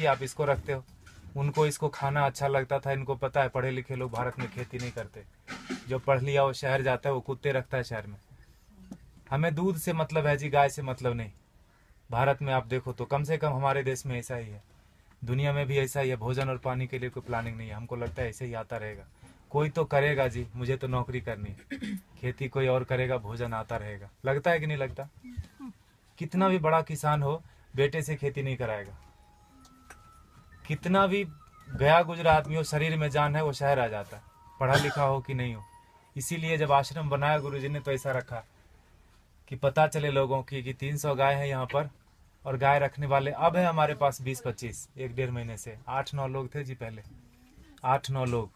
खेती, आप इसको रखते हो। उनको इसको खाना अच्छा लगता था, इनको पता है पढ़े लिखे लोग भारत में खेती नहीं करते। जो पढ़ लिया वो शहर जाता है, वो कुत्ते रखता है शहर में। हमें दूध से मतलब है जी, गाय से मतलब नहीं। भारत में आप देखो तो कम से कम हमारे देश में ऐसा ही है, दुनिया में भी ऐसा ही है। भोजन और पानी के लिए कोई प्लानिंग नहीं है। हमको लगता है ऐसे ही आता रहेगा। कोई तो करेगा जी, मुझे तो नौकरी करनी है, खेती कोई और करेगा, भोजन आता रहेगा। लगता है कि नहीं लगता? कितना भी बड़ा किसान हो, बेटे से खेती नहीं कराएगा। कितना भी गया गुजरा आदमी हो, शरीर में जान है, वो शहर आ जाता है, पढ़ा लिखा हो कि नहीं हो। इसीलिए जब आश्रम बनाया गुरुजी ने तो ऐसा रखा कि पता चले लोगों की कि 300 गाय है यहाँ पर, और गाय रखने वाले अब है हमारे पास 20-25, 1-1.5 महीने से 8-9 लोग थे जी पहले, 8-9 लोग।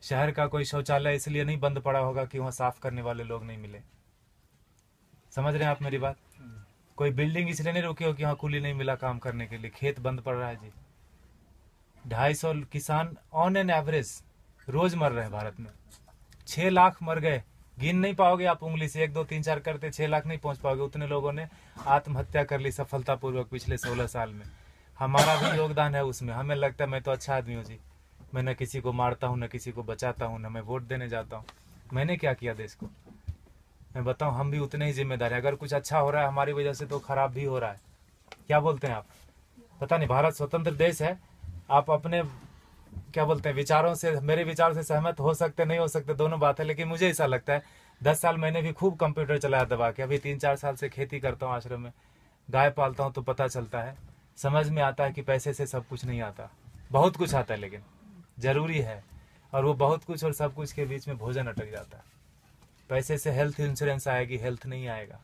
शहर का कोई शौचालय इसलिए नहीं बंद पड़ा होगा कि वहाँ साफ करने वाले लोग नहीं मिले। समझ रहे हैं आप मेरी बात? कोई बिल्डिंग इसलिए नहीं रुकी हो कि यहाँ कूली नहीं मिला काम करने के लिए, खेत बंद पड़ रहा है जी। 250 किसान ऑन एन एवरेज रोज मर रहे हैं भारत में। 6 लाख मर गए, गिन नहीं पाओगे आप उंगली से, 1 2 3 4 करते 6 लाख नहीं पहुंच पाओगे। उतने लोगों ने आत्महत्या कर ली सफलतापूर्वक पिछले 16 साल में। हमारा भी योगदान है उसमें। हमें लगता है मैं तो अच्छा आदमी हूँ जी, मैं न किसी को मारता हूँ, न किसी को बचाता हूँ, न मैं वोट देने जाता हूँ। मैंने क्या किया देश को? मैं बताऊँ, हम भी उतने ही जिम्मेदार है। अगर कुछ अच्छा हो रहा है हमारी वजह से तो खराब भी हो रहा है। क्या बोलते हैं आप? पता नहीं, भारत स्वतंत्र देश है। आप अपने क्या बोलते हैं विचारों से, मेरे विचारों से सहमत हो सकते नहीं हो सकते, दोनों बात है, लेकिन मुझे ऐसा लगता है 10 साल मैंने भी खूब कंप्यूटर चलाया दबा के। अभी 3-4 साल से खेती करता हूँ, आश्रम में गाय पालता हूँ, तो पता चलता है, समझ में आता है कि पैसे से सब कुछ नहीं आता। बहुत कुछ आता है लेकिन जरूरी है, और वो बहुत कुछ और सब कुछ के बीच में भोजन अटक जाता है। पैसे से हेल्थ इंश्योरेंस आएगी, हेल्थ नहीं आएगा।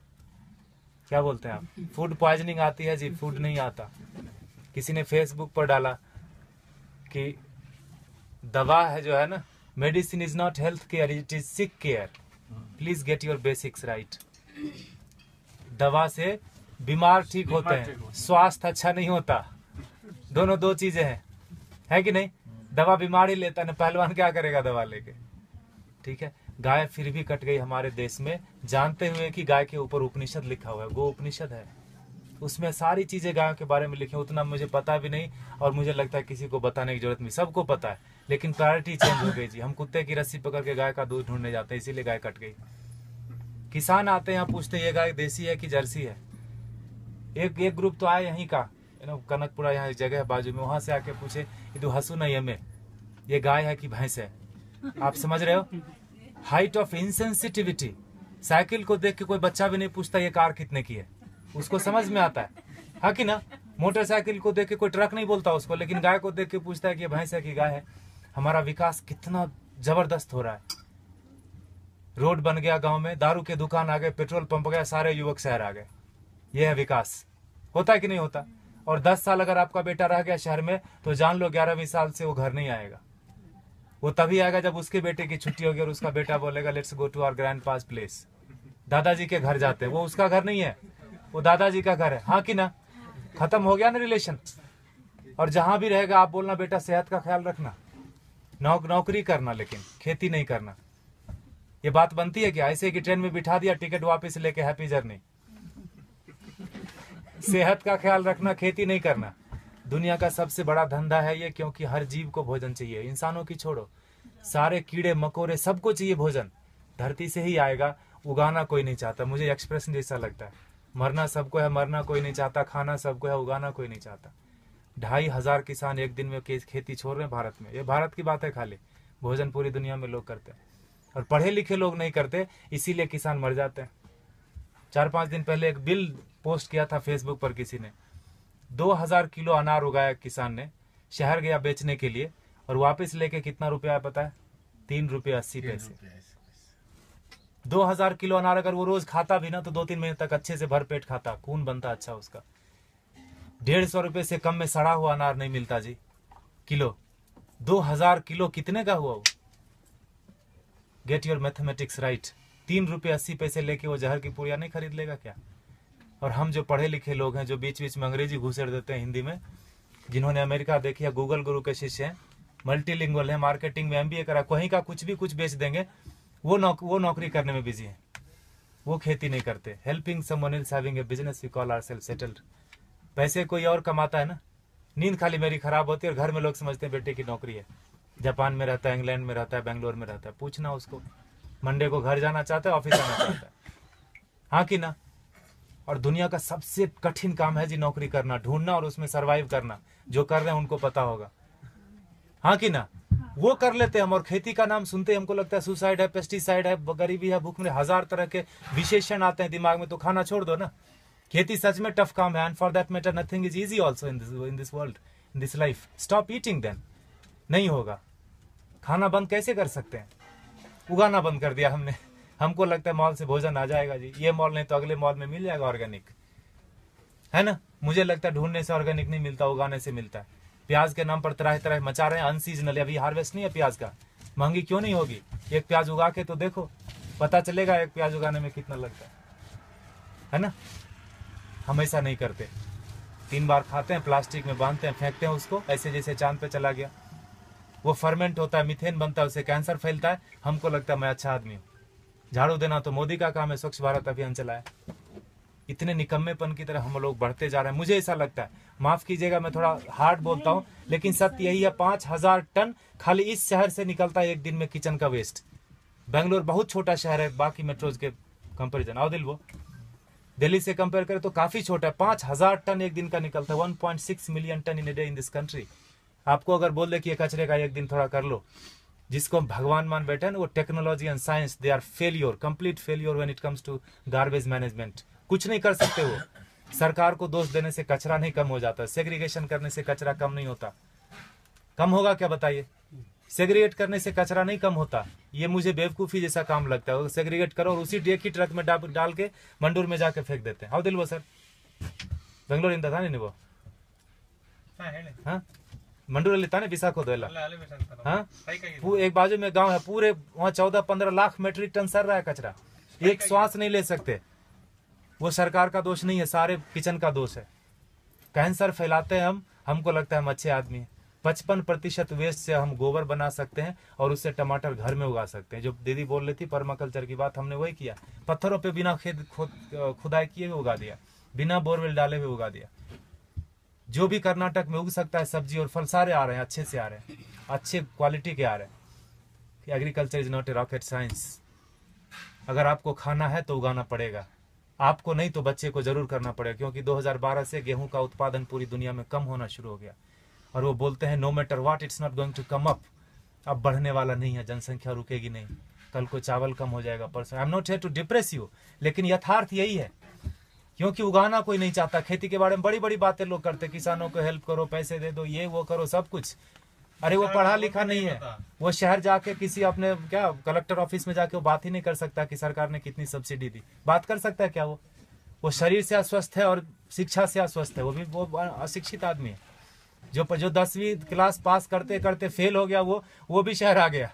क्या बोलते हैं आप? फूड पॉइजनिंग आती है जी, फूड नहीं आता। किसी ने फेसबुक पर डाला कि दवा है जो है ना, medicine is not health care, it is sick care, please get your basics right. दवा से बीमार ठीक होते हैं, स्वास्थ्य अच्छा नहीं होता। दोनों दो चीजें हैं, है कि नहीं? दवा बीमार ही लेता है, पहलवान क्या करेगा दवा लेके? ठीक है, गाय फिर भी कट गई हमारे देश में, जानते हुए कि गाय के ऊपर उपनिषद लिखा हुआ है, गो उपनिषद है, उसमें सारी चीजें गायों के बारे में लिखी। उतना मुझे पता भी नहीं, और मुझे लगता है किसी को बताने की जरूरत नहीं, सबको पता है, लेकिन प्रायोरिटी चेंज हो गई जी। हम कुत्ते की रस्सी पकड़ के गाय का दूध ढूंढने जाते हैं, इसीलिए गाय कट गई। किसान आते हैं यहाँ, पूछते हैं ये गाय देसी है कि जर्सी है। एक ग्रुप तो आए यहीं का, कनकपुरा यहाँ जगह है बाजू में, वहां से आके पूछे ये तो हसू नहीं हमें, ये गाय है कि भैंस है? आप समझ रहे हो? Height of insensitivity. साइकिल को देख के कोई बच्चा भी नहीं पूछता ये कार कितने की है, उसको समझ में आता है कि ना? मोटरसाइकिल को देख के कोई ट्रक नहीं बोलता उसको, लेकिन गाय को देख के पूछता है कि ये भैंस है कि गाय है। हमारा विकास कितना जबरदस्त हो रहा है। रोड बन गया गांव में, दारू के दुकान आ गए, पेट्रोल पंप गया, सारे युवक शहर आ गए। यह है विकास। होता है कि नहीं होता? और 10 साल अगर आपका बेटा रह गया शहर में, तो जान लो 11वीं साल से वो घर नहीं आएगा। वो तभी आएगा जब उसके बेटे की छुट्टी होगी और उसका बेटा बोलेगा let's go to our grandpa's place. दादाजी के घर जाते हैं, वो उसका घर नहीं है, वो दादाजी का घर है। हाँ कि ना? खत्म हो गया ना रिलेशन। और जहां भी रहेगा आप बोलना बेटा सेहत का ख्याल रखना, नौकरी करना, लेकिन खेती नहीं करना। ये बात बनती है क्या? ऐसे कि ट्रेन में बिठा दिया, टिकट वापस लेके हैप्पी जर्नी। सेहत का ख्याल रखना, खेती नहीं करना। दुनिया का सबसे बड़ा धंधा है ये, क्योंकि हर जीव को भोजन चाहिए। इंसानों की छोड़ो, सारे कीड़े मकोड़े सबको चाहिए भोजन। धरती से ही आएगा, उगाना कोई नहीं चाहता। मुझे एक्सप्रेशन जैसा लगता है, मरना सबको है, मरना कोई नहीं चाहता, खाना सबको है, उगाना कोई नहीं चाहता। 2,500 किसान एक दिन में खेती छोड़ रहे हैं भारत में। ये भारत की बात है खाली, भोजन पूरी दुनिया में लोग करते हैं, और पढ़े लिखे लोग नहीं करते, इसीलिए किसान मर जाते हैं। 4-5 दिन पहले एक बिल पोस्ट किया था फेसबुक पर किसी ने, 2000 किलो अनार उगाया किसान ने, शहर गया बेचने के लिए, और वापस लेके कितना रुपया पता है? 3 रुपये 80 पैसे। 2000 किलो अनार अगर वो रोज खाता भी ना, तो 2-3 महीने तक अच्छे से भर पेट खाता, खून बनता अच्छा उसका। 150 रुपये से कम में सड़ा हुआ अनार नहीं मिलता जी किलो। 2000 किलो कितने का हुआ वो? Get your mathematics right. 3 रुपये 80 पैसे लेके वो जहर की पुड़िया नहीं खरीद लेगा क्या? और हम जो पढ़े लिखे लोग हैं, जो बीच बीच में अंग्रेजी घुसेड़ देते हैं हिंदी में, जिन्होंने अमेरिका देखी है, गूगल गुरु के शिष्य हैं, मल्टीलिंगुअल है, मार्केटिंग में MBA करा, कहीं का कुछ भी कुछ बेच देंगे, वो नौकरी करने में बिजी है, वो खेती नहीं करते। Helping someone else having a business we call ourselves settled. पैसे कोई और कमाता है ना, नींद खाली मेरी खराब होती है और घर में लोग समझते हैं बेटे की नौकरी है, जापान में रहता है, इंग्लैंड में रहता है, बेंगलोर में रहता है। पूछना उसको, मंडे को घर जाना चाहता है, ऑफिस आना चाहता है, हाँ कि ना। और दुनिया का सबसे कठिन काम है जी नौकरी करना, ढूंढना और उसमें सरवाइव करना। जो कर रहे हैं उनको पता होगा, हाँ कि ना। वो कर लेते हैं हम, और खेती का नाम सुनते हमको लगता है सुसाइड है, पेस्टिसाइड है, गरीबी है, भूख में, हजार तरह के विशेषण आते हैं दिमाग में, तो खाना छोड़ दो ना। खेती सच में टफ काम है, and for that matter nothing is easy also in this world, in this life. Stop eating then, नहीं होगा। खाना बंद कैसे कर सकते हैं? उगाना बंद कर दिया हमने। हमको लगता है मॉल से भोजन आ जाएगा जी, ये मॉल नहीं तो अगले मॉल में मिल जाएगा ऑर्गेनिक, है ना। मुझे लगता है ढूंढने से ऑर्गेनिक नहीं मिलता, उगाने से मिलता है। प्याज के नाम पर तरह तरह मचा रहे हैं, अनसीजनल, अभी हार्वेस्ट नहीं है प्याज का, महंगी क्यों नहीं होगी? एक प्याज उगा के तो देखो, पता चलेगा एक प्याज उगाने में कितना लगता है ना। हम ऐसा नहीं करते, 3 बार खाते हैं, प्लास्टिक में बांधते हैं, फेंकते हैं उसको, ऐसे जैसे चांद पे चला गया। वो फर्मेंट होता है, मीथेन बनता है, उससे कैंसर फैलता है। हमको लगता है मैं अच्छा आदमी हूँ। झाड़ू देना तो मोदी का काम है, स्वच्छ भारत अभियान चलाया। इतने निकम्मेपन की तरह हम लोग बढ़ते जा रहे हैं। मुझे ऐसा लगता है, माफ कीजिएगा मैं थोड़ा हार्ड बोलता हूँ, लेकिन सत्य यही है, 5000 टन खाली इस शहर से निकलता है एक दिन में किचन का वेस्ट। बेंगलोर बहुत छोटा शहर है बाकी मेट्रोज के कंपेरिजन, आओ दिल, वो दिल्ली से कंपेयर करें तो काफी छोटा है। 5000 टन एक दिन का निकलता है, 1.6 million tonne in a day in this country. आपको अगर बोल दे कि ये कचरे का एक दिन थोड़ा कर लो, जिसको हम भगवान मान बैठे हैं ना, वो technology and science, they are failure, complete failure when it comes to garbage management. कुछ नहीं कर सकते वो। सरकार को दोष देने से कचरा नहीं कम हो जाता, सेग्रीगेशन करने से कचरा कम नहीं होता। कम होगा क्या बताइए? सेग्रीगेट करने से कचरा नहीं कम होता। ये मुझे बेवकूफी जैसा काम लगता है। सेग्रीगेट करो और उसी एक ही ट्रक में डाल के मंडूर में जाके फेंक देते हैं। आओ दिल वो सर, बेंगलोर इंदा था नहीं वो, हाँ मंडूर लेता ने विशाखो दो, हाँ एक बाजू में गांव है, पूरे वहाँ 14-15 लाख मेट्रिक टन सर रहा है कचरा, एक श्वास नहीं ले सकते। वो सरकार का दोष नहीं है, सारे किचन का दोष है। कैंसर फैलाते हैं हम, हमको लगता है हम अच्छे आदमी हैं। 55% वेस्ट से हम गोबर बना सकते हैं और उससे टमाटर घर में उगा सकते हैं। जो दीदी बोल रही थी पर्माकल्चर की बात, हमने वही किया। पत्थरों पे बिना खुदाई किए हुए उगा दिया, बिना बोरवेल डाले हुए उगा दिया। जो भी कर्नाटक में उग सकता है सब्जी और फल, सारे आ रहे हैं, अच्छे से आ रहे हैं, अच्छे क्वालिटी के आ रहे हैं। Agriculture is not a rocket science. अगर आपको खाना है तो उगाना पड़ेगा, आपको नहीं तो बच्चे को जरूर करना पड़ेगा। क्योंकि 2012 से गेहूं का उत्पादन पूरी दुनिया में कम होना शुरू हो गया, और वो बोलते हैं no matter what it's not going to come up. अब बढ़ने वाला नहीं है, जनसंख्या रुकेगी नहीं। कल को चावल कम हो जाएगा, परसों। I am not here to depress you, लेकिन यथार्थ यही है। क्योंकि उगाना कोई नहीं चाहता। खेती के बारे में बड़ी बड़ी बातें लोग करते, किसानों को हेल्प करो, पैसे दे दो, ये वो करो, सब कुछ। अरे वो पढ़ा लिखा नहीं है, वो शहर जाके किसी अपने क्या कलेक्टर ऑफिस में जाके वो बात ही नहीं कर सकता कि सरकार ने कितनी सब्सिडी दी। बात कर सकता है क्या? वो शरीर से अस्वस्थ है और शिक्षा से अस्वस्थ है। वो अशिक्षित आदमी है। जो 10वीं क्लास पास करते करते फेल हो गया, वो भी शहर आ गया।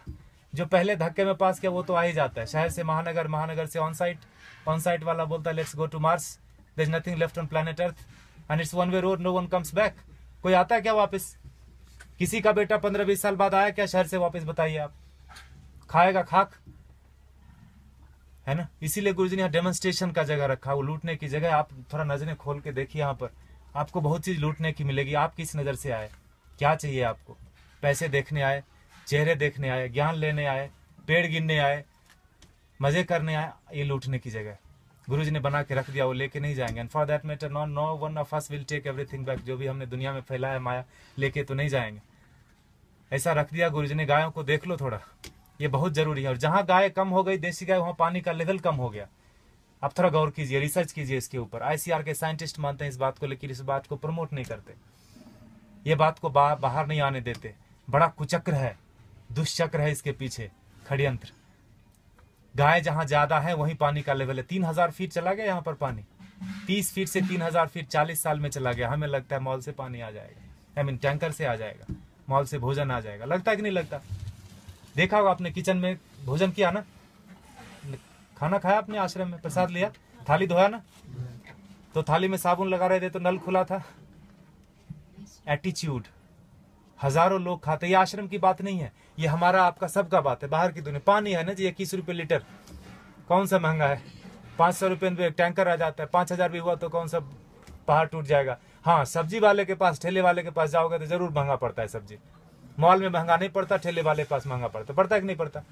जो पहले धक्के में पास किया वो तो आ ही जाता है। शहर से महानगर, महानगर से ऑन साइट वाला बोलता है let's go to Mars, there is nothing left on planet Earth and it's one way road, no one comes back. कोई आता है क्या वापस? किसी का बेटा 15-20 साल बाद आया क्या शहर से वापस? बताइए आप। खाएगा खाक, है ना। इसीलिए गुरुजी ने यहाँ डेमोन्स्ट्रेशन का जगह रखा, वो लूटने की जगह। आप थोड़ा नजरें खोल के देखिए, यहाँ पर आपको बहुत चीज लूटने की मिलेगी। आप किस नजर से आए, क्या चाहिए आपको? पैसे देखने आए, चेहरे देखने आए, ज्ञान लेने आए, पेड़ गिनने आए, मजे करने आए? ये लूटने की जगह गुरुजी ने बना के रख दिया, वो लेके नहीं जाएंगे। And for that matter no one of us will take everything back. जो भी हमने दुनिया में फैलाया माया, लेके तो नहीं जाएंगे। ऐसा रख दिया गुरुजी ने। गायों को देख लो थोड़ा, ये बहुत जरूरी है। और जहां गाय कम हो गई, देसी गाय, वहां पानी का लेवल कम हो गया। आप थोड़ा गौर कीजिए, रिसर्च कीजिए इसके ऊपर। ICR के साइंटिस्ट मानते हैं इस बात को, लेकिन इस बात को प्रमोट नहीं करते। ये बात को बाहर नहीं आने देते। बड़ा कुचक्र है, दुष्चक्र है इसके पीछे, षड्यंत्र। गाय जहां ज्यादा है वहीं पानी का लेवल है। 3000 फीट चला गया यहाँ पर पानी, 30 फीट से 3000 फीट 40 साल में चला गया। हमें लगता है मॉल से पानी आ जाएगा, टैंकर से आ जाएगा, मॉल से भोजन आ जाएगा। लगता है कि नहीं लगता? देखा होगा आपने, किचन में भोजन किया ना, खाना खाया अपने आश्रम में, प्रसाद लिया, थाली धोया ना, तो थाली में साबुन लगा रहे थे तो नल खुला था। एटीट्यूड। हजारों लोग खाते। ये आश्रम की बात नहीं है, ये हमारा आपका सबका बात है। बाहर की दुनिया पानी है ना जी, 21 रुपए लीटर, कौन सा महंगा है? 500 रुपए में टैंकर आ जाता है। 5000 भी हुआ तो कौन सा पहाड़ टूट जाएगा? हाँ, सब्जी वाले के पास, ठेले वाले के पास जाओगे तो जरूर महंगा पड़ता है सब्जी। मॉल में महंगा नहीं पड़ता, ठेले वाले के पास महंगा पड़ता है कि नहीं पड़ता?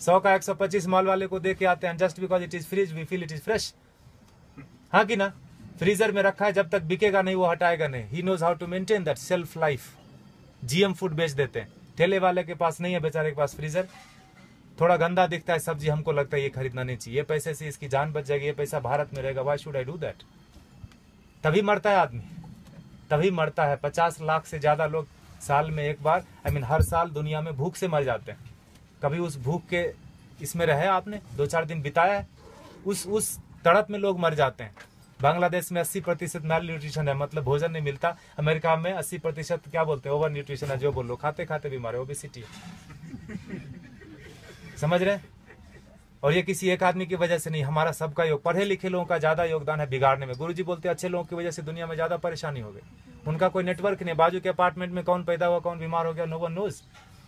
100 का 125 मॉल वाले को दे के आते हैं, just because it is fridge we feel it is fresh. हाँ कि ना? फ्रीजर में रखा है, जब तक बिकेगा नहीं वो हटाएगा नहीं। He knows how to maintain that self life. GM food बेच देते हैं। ठेले वाले के पास नहीं है बेचारे के पास फ्रीजर, थोड़ा गंदा दिखता है सब्जी, हमको लगता है ये खरीदना नहीं चाहिए, ये पैसे से इसकी जान बच जाएगी, ये पैसा भारत में रहेगा, why should I do that? तभी मरता है आदमी, तभी मरता है। 50 लाख से ज्यादा लोग साल में एक बार, हर साल दुनिया में भूख से मर जाते हैं। कभी उस भूख के इसमें रहे आपने, 2-4 दिन बिताया है? उस तड़प में लोग मर जाते हैं। बांग्लादेश में 80% मैल न्यूट्रिशन है, मतलब भोजन नहीं मिलता। अमेरिका में 80% क्या बोलते हैं, ओवर न्यूट्रिशन है, जो बोलो, खाते खाते बीमार है, ओबेसिटी है। समझ रहे? और ये किसी एक आदमी की वजह से नहीं, हमारा सबका योग, पढ़े लिखे लोगों का ज्यादा योगदान है बिगाड़ने में। गुरुजी बोलते हैं अच्छे लोगों की वजह से दुनिया में ज्यादा परेशानी हो गई। उनका कोई नेटवर्क नहीं, बाजू के अपार्टमेंट में कौन पैदा हुआ, कौन बीमार हो गया, नो वन नोज।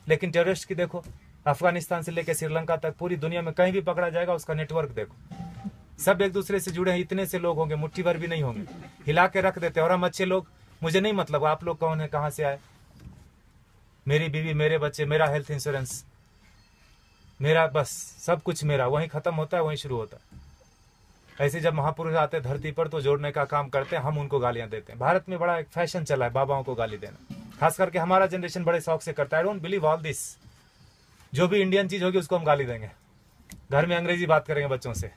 लेकिन टेररिस्ट की देखो, अफगानिस्तान से लेकर श्रीलंका तक पूरी दुनिया में कहीं भी पकड़ा जाएगा, उसका नेटवर्क देखो, सब एक दूसरे से जुड़े हैं। इतने से लोग होंगे, मुट्ठी भर भी नहीं होंगे, हिला के रख देते हैं। और हम अच्छे लोग, मुझे नहीं मतलब आप लोग कौन है, कहाँ से आए, मेरी बीवी, मेरे बच्चे, मेरा हेल्थ इंश्योरेंस, मेरा बस सब कुछ मेरा, वहीं खत्म होता है वहीं शुरू होता है। ऐसे जब महापुरुष आते हैं धरती पर तो जोड़ने का काम करते हैं, हम उनको गालियां देते हैं। भारत में बड़ा एक फैशन चला है बाबाओं को गाली देना, खास करके हमारा जनरेशन बड़े शौक से करता है। I don't believe all this. जो भी इंडियन चीज होगी उसको हम गाली देंगे। घर में अंग्रेजी बात करेंगे बच्चों से,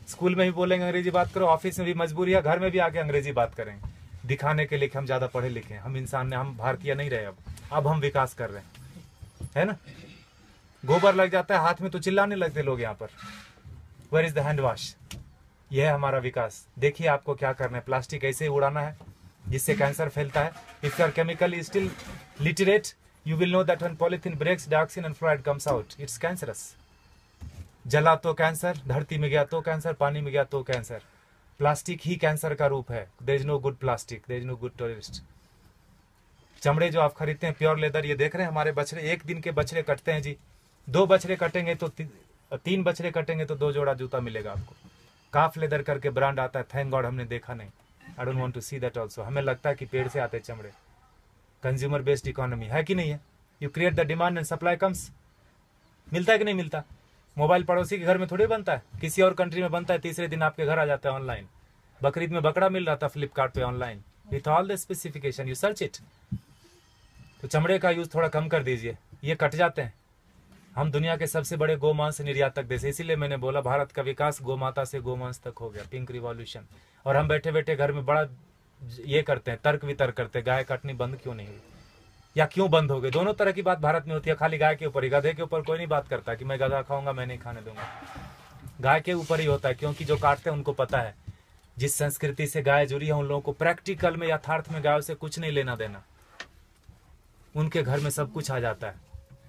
स्कूल में भी बोलेंगे अंग्रेजी बात करो, ऑफिस में भी मजबूरी है, घर में भी आके अंग्रेजी बात करेंगे, दिखाने के लिए कि हम ज्यादा पढ़े लिखे हैं, हम इंसान ने, हम भारतीय नहीं रहे। अब हम विकास कर रहे हैं, है ना? गोबर लग जाता है हाथ में तो चिल्लाने लगते लोग यहाँ पर, where is the hand wash? यह है हमारा विकास। देखिए आपको क्या करना है, प्लास्टिक ऐसे ही उड़ाना है जिससे कैंसर फैलता है। If you are chemically still literate, you will know that when polythene breaks, dioxin and fluoride comes out, it's cancerous. जला तो कैंसर, धरती में गया तो कैंसर, पानी में गया तो कैंसर। प्लास्टिक ही कैंसर का रूप है। There is no good plastic, there is no good terrorist. चमड़े जो आप खरीदते हैं प्योर लेदर, ये देख रहे हैं हमारे बछड़े, एक दिन के बछड़े कटते हैं जी, 2 बछड़े कटेंगे तो 3 बछड़े कटेंगे तो 2 जोड़ा जूता मिलेगा आपको। काफ लेदर करके ब्रांड आता है, थैंक गॉड हमने देखा नहीं। I don't want to see that also. हमें लगता है कि पेड़ से आते चमड़े। कंज्यूमर बेस्ड इकोनॉमी है कि नहीं है? You create the demand and supply comes. मिलता है कि नहीं मिलता? मोबाइल पड़ोसी के घर में थोड़ी बनता है, किसी और कंट्री में बनता है, तीसरे दिन आपके घर आ जाता है ऑनलाइन। बकरीद में बकरा मिल रहा था फ्लिपकार्ट पे online, with all the specification, you search it. तो चमड़े का यूज थोड़ा कम कर दीजिए, ये कट जाते हैं। हम दुनिया के सबसे बड़े गोमांस निर्यातक देश, इसीलिए मैंने बोला भारत का विकास गोमाता से गोमांस तक हो गया, पिंक रिवॉल्यूशन। और हम बैठे बैठे घर में बड़ा ये करते हैं, तर्क वितर्क करते हैं, गाय काटनी बंद क्यों नहीं हुई या क्यों बंद हो गई। दोनों तरह की बात भारत में होती है, खाली गाय के ऊपर ही। गधे के ऊपर कोई नहीं बात करता कि मैं गधा खाऊंगा, मैं नहीं खाने दूंगा। गाय के ऊपर ही होता है, क्योंकि जो काटते हैं उनको पता है जिस संस्कृति से गाय जुड़ी है उन लोगों को प्रैक्टिकल में, यथार्थ में गायों से कुछ नहीं लेना देना। उनके घर में सब कुछ आ जाता है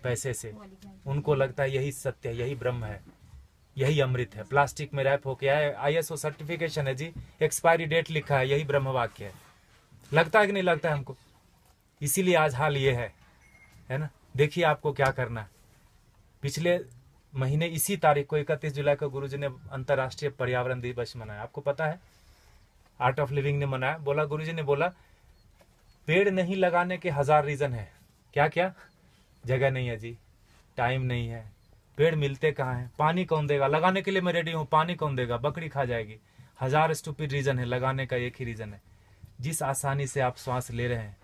पैसे से। उनको लगता है यही सत्य है, यही ब्रह्म है, यही अमृत है। प्लास्टिक में रैप होके आए, ISO सर्टिफिकेशन है जी, एक्सपायरी डेट लिखा है, यही ब्रह्म वाक्य है। लगता है कि नहीं लगता है हमको? इसीलिए आज हाल ये है ना। देखिए आपको क्या करना है। पिछले महीने इसी तारीख को 31 जुलाई को गुरुजी ने अंतर्राष्ट्रीय पर्यावरण दिवस मनाया। आपको पता है, आर्ट ऑफ लिविंग ने मनाया। बोला, गुरुजी ने बोला पेड़ नहीं लगाने के 1000 रीजन है। क्या क्या? जगह नहीं है जी, टाइम नहीं है, पेड़ मिलते कहाँ हैं, पानी कौन देगा, लगाने के लिए मैं रेडी हूँ, पानी कौन देगा, बकरी खा जाएगी। 1000 स्टूपिड रीजन है, लगाने का एक ही रीजन है। जिस आसानी से आप श्वास ले रहे हैं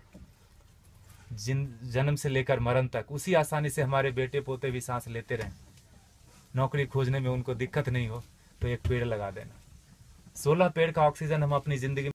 जन्म से लेकर मरण तक, उसी आसानी से हमारे बेटे पोते भी सांस लेते रहें। नौकरी खोजने में उनको दिक्कत नहीं हो तो एक पेड़ लगा देना। 16 पेड़ का ऑक्सीजन हम अपनी जिंदगी